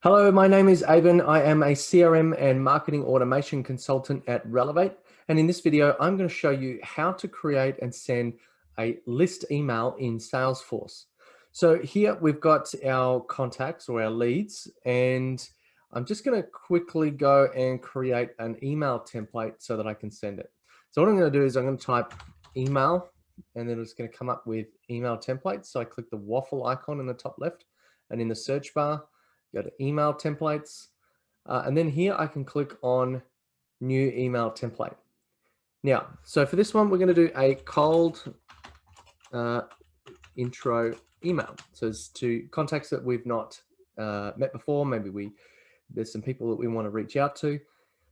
Hello, my name is Aben. I am a CRM and marketing automation consultant at Relevate. And in this video, I'm going to show you how to create and send a list email in Salesforce. So here we've got our contacts or our leads, and I'm just going to quickly go and create an email template so that I can send it. So what I'm going to do is I'm going to type email, and then it's going to come up with email templates. So I click the waffle icon in the top left, and in the search bar, go to email templates, and then here I can click on new email template. Now, so for this one, we're going to do a cold intro email. So it's to contacts that we've not met before. Maybe there's some people that we want to reach out to.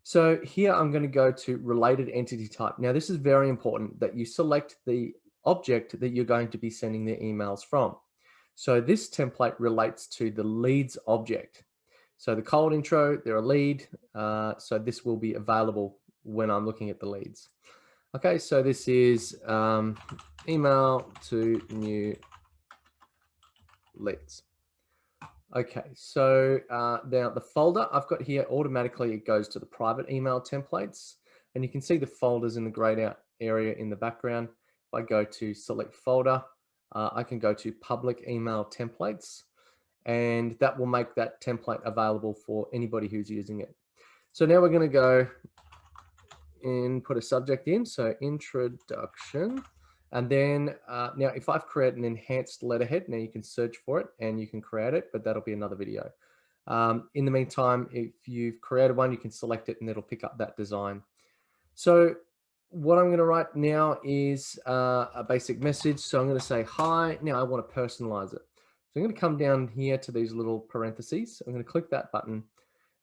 So here I'm going to go to related entity type. Now, this is very important that you select the object that you're going to be sending the emails from. So this template relates to the leads object. So the cold intro, they're a lead. So this will be available when I'm looking at the leads. Okay, so this is email to new leads. Okay, so now the folder I've got here, automatically it goes to the private email templates. And you can see the folders in the grayed out area in the background. If I go to select folder, I can go to public email templates, and that will make that template available for anybody who's using it. So now we're going to go and put a subject in, so introduction. And then now if I've created an enhanced letterhead, now you can search for it and you can create it, but that'll be another video. In the meantime, if you've created one, you can select it and it'll pick up that design. So what I'm going to write now is a basic message. So I'm going to say, hi. Now I want to personalize it. So I'm going to come down here to these little parentheses. I'm going to click that button,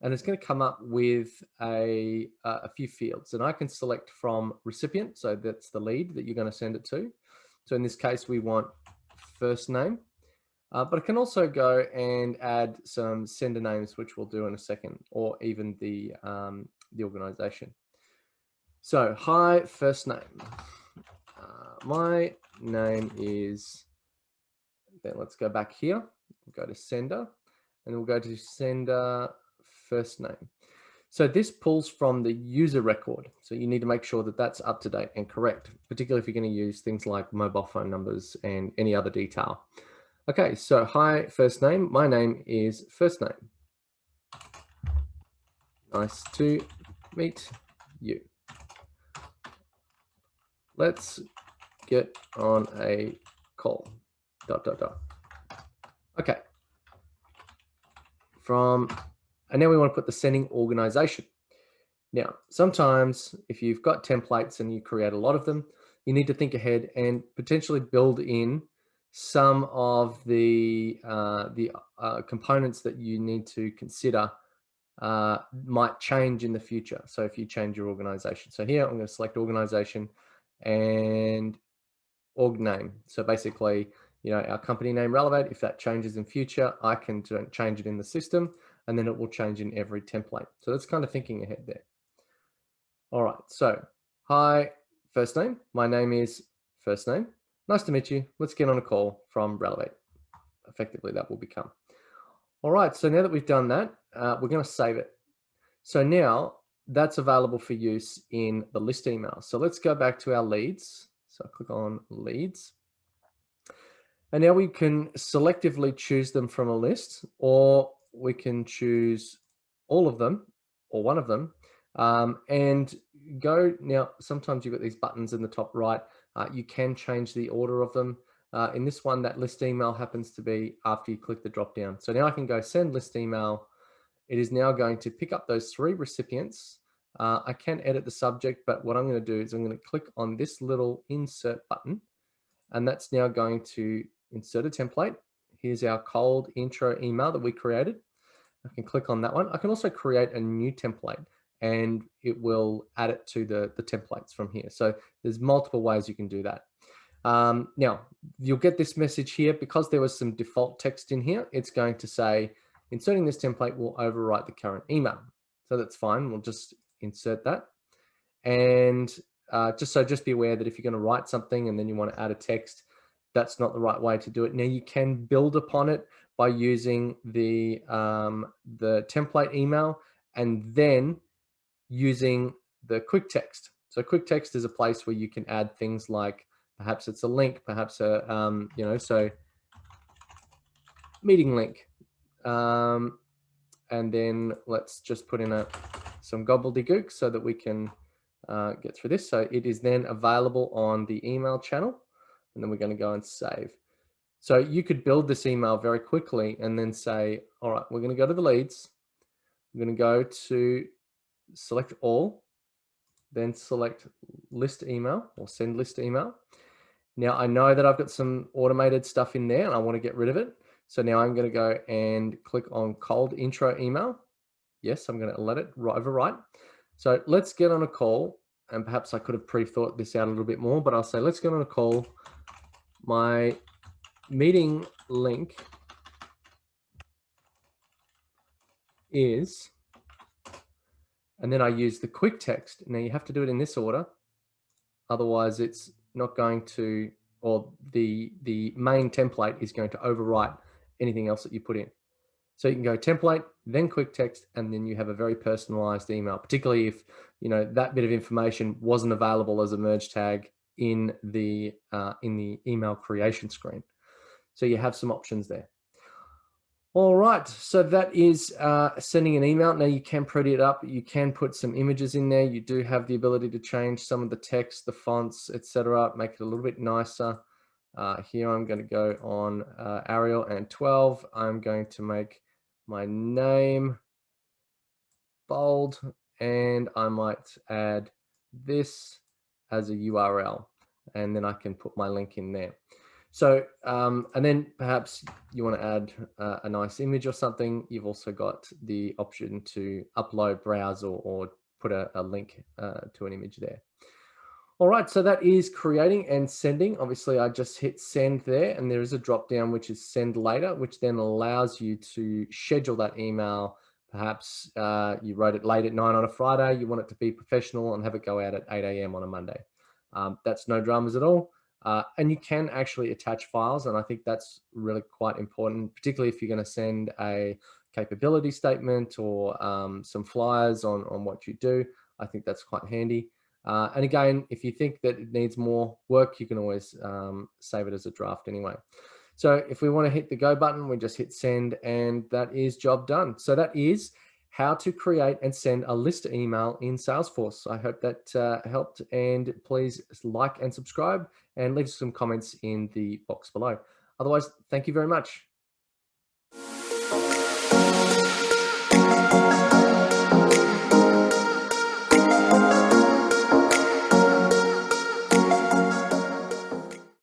and it's going to come up with a few fields. And I can select from recipient. So that's the lead that you're going to send it to. So in this case, we want first name. But I can also go and add some sender names, which we'll do in a second, or even the organization. So, hi, first name. My name is, then let's go back here, we'll go to sender, and we'll go to sender first name. So this pulls from the user record. So you need to make sure that that's up to date and correct, particularly if you're going to use things like mobile phone numbers and any other detail. Okay, so hi, first name. My name is first name. Nice to meet you. Let's get on a call, ... Okay. And now we want to put the sending organization. Now, sometimes if you've got templates and you create a lot of them, you need to think ahead and potentially build in some of the components that you need to consider might change in the future. So if you change your organization. So here I'm going to select organization and org name. So basically, our company name Relevate, if that changes in future, I can change it in the system, and then it will change in every template. So that's kind of thinking ahead there. All right, so hi, first name. My name is first name. Nice to meet you. Let's get on a call from Relevate. Effectively, that will become. All right, so now that we've done that, we're going to save it. So now that's available for use in the list email. So let's go back to our leads. So click on leads. And now we can selectively choose them from a list, or we can choose all of them or one of them, and go. Now, sometimes you've got these buttons in the top right. You can change the order of them. In this one, that list email happens to be after you click the drop down. So now I can go send list email. It is now going to pick up those 3 recipients. I can edit the subject, but what I'm going to do is I'm going to click on this little insert button, and that's now going to insert a template. Here's our cold intro email that we created. I can click on that one. I can also create a new template, and it will add it to the templates from here. So there's multiple ways you can do that. Now, you'll get this message here because there was some default text in here. It's going to say, inserting this template will overwrite the current email. So that's fine. We'll just insert that. And just be aware that if you're going to write something and then you want to add a text, that's not the right way to do it. Now, you can build upon it by using the template email and then using the quick text. So quick text is a place where you can add things like perhaps it's a link, perhaps a so meeting link, and then let's just put in some gobbledygook so that we can get through this. So it is then available on the email channel, and then we're going to go and save. So you could build this email very quickly and then say, all right, we're going to go to the leads. We're going to go to select all, then select list email or send list email. Now I know that I've got some automated stuff in there and I want to get rid of it. So now I'm going to go and click on cold intro email. Yes, I'm going to let it overwrite. So let's get on a call, and perhaps I could have pre-thought this out a little bit more, but I'll say, let's get on a call. My meeting link is, and then I use the quick text. Now you have to do it in this order. Otherwise it's not going to, or the main template is going to overwrite anything else that you put in. So you can go template, then quick text, and then you have a very personalized email, particularly if that bit of information wasn't available as a merge tag in the email creation screen. So you have some options there. All right, so that is sending an email. Now you can pretty it up. You can put some images in there. You do have the ability to change some of the text, the fonts, etc. Make it a little bit nicer. Here I'm going to go on Arial and 12. I'm going to make my name bold, and I might add this as a URL, and then I can put my link in there. So, and then perhaps you want to add a nice image or something. You've also got the option to upload, browse, or put a link to an image there. All right, so that is creating and sending. Obviously, I just hit send there, and there is a drop down which is send later, which then allows you to schedule that email. Perhaps you wrote it late at night on a Friday, you want it to be professional and have it go out at 8 a.m. on a Monday. That's no dramas at all. And you can actually attach files, and I think that's really quite important, particularly if you're going to send a capability statement or some flyers on what you do. I think that's quite handy. And again, if you think that it needs more work, you can always save it as a draft anyway. So if we want to hit the go button, we just hit send, and that is job done. So that is how to create and send a list email in Salesforce. I hope that helped, and please like and subscribe and leave some comments in the box below. Otherwise, thank you very much.